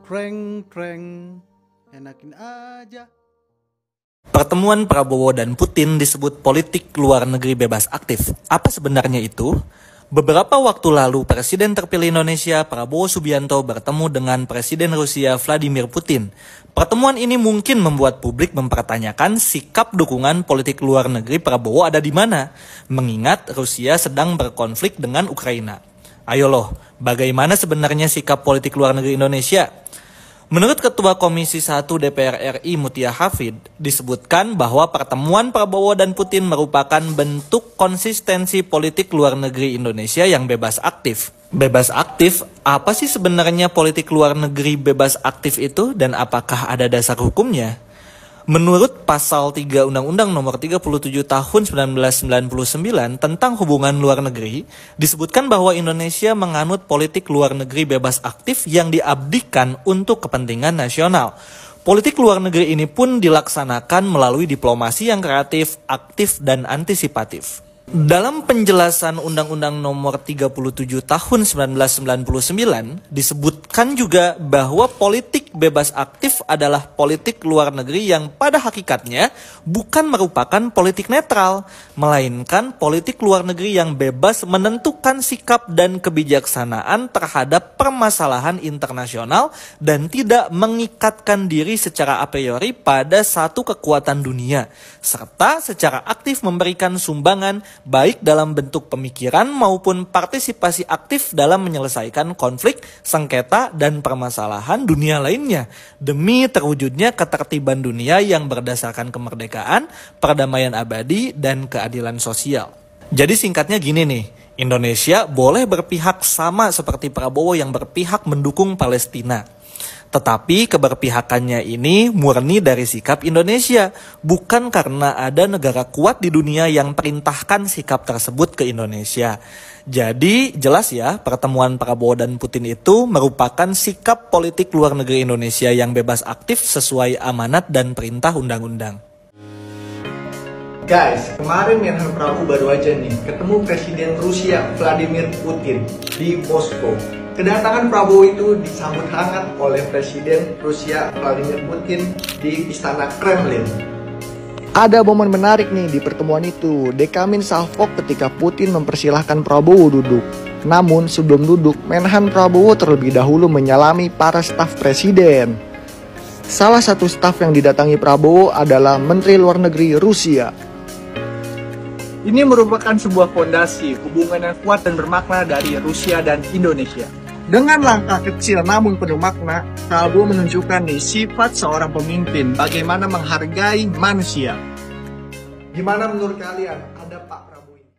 Treng, treng, enakin aja. Pertemuan Prabowo dan Putin disebut politik luar negeri bebas aktif. Apa sebenarnya itu? Beberapa waktu lalu, Presiden terpilih Indonesia Prabowo Subianto bertemu dengan Presiden Rusia Vladimir Putin. Pertemuan ini mungkin membuat publik mempertanyakan sikap dukungan politik luar negeri Prabowo ada di mana, mengingat Rusia sedang berkonflik dengan Ukraina. Ayo loh, bagaimana sebenarnya sikap politik luar negeri Indonesia? Menurut Ketua Komisi 1 DPR RI Mutia Hafid, disebutkan bahwa pertemuan Prabowo dan Putin merupakan bentuk konsistensi politik luar negeri Indonesia yang bebas aktif. Bebas aktif, apa sih sebenarnya politik luar negeri bebas aktif itu dan apakah ada dasar hukumnya? Menurut Pasal 3 Undang-Undang Nomor 37 Tahun 1999 tentang hubungan luar negeri, disebutkan bahwa Indonesia menganut politik luar negeri bebas aktif yang diabdikan untuk kepentingan nasional. Politik luar negeri ini pun dilaksanakan melalui diplomasi yang kreatif, aktif, dan antisipatif. Dalam penjelasan Undang-Undang Nomor 37 Tahun 1999 disebutkan juga bahwa politik bebas aktif adalah politik luar negeri yang pada hakikatnya bukan merupakan politik netral, melainkan politik luar negeri yang bebas menentukan sikap dan kebijaksanaan terhadap permasalahan internasional dan tidak mengikatkan diri secara a priori pada satu kekuatan dunia, serta secara aktif memberikan sumbangan baik dalam bentuk pemikiran maupun partisipasi aktif dalam menyelesaikan konflik, sengketa, dan permasalahan dunia lainnya demi terwujudnya ketertiban dunia yang berdasarkan kemerdekaan, perdamaian abadi, dan keadilan sosial. Jadi singkatnya gini nih, Indonesia boleh berpihak sama seperti Prabowo yang berpihak mendukung Palestina. Tetapi keberpihakannya ini murni dari sikap Indonesia, bukan karena ada negara kuat di dunia yang perintahkan sikap tersebut ke Indonesia. Jadi jelas ya, pertemuan Prabowo dan Putin itu merupakan sikap politik luar negeri Indonesia yang bebas aktif sesuai amanat dan perintah undang-undang. Guys, kemarin Menhan Prabowo baru aja nih ketemu Presiden Rusia Vladimir Putin di Moskow. Kedatangan Prabowo itu disambut hangat oleh Presiden Rusia Vladimir Putin di Istana Kremlin. Ada momen menarik nih di pertemuan itu. Dekamin salvok ketika Putin mempersilahkan Prabowo duduk. Namun sebelum duduk, Menhan Prabowo terlebih dahulu menyalami para staf presiden. Salah satu staf yang didatangi Prabowo adalah Menteri Luar Negeri Rusia. Ini merupakan sebuah fondasi hubungan yang kuat dan bermakna dari Rusia dan Indonesia. Dengan langkah kecil namun penuh makna, Prabowo menunjukkan nih sifat seorang pemimpin, bagaimana menghargai manusia. Gimana menurut kalian? Ada Pak Prabowo ini?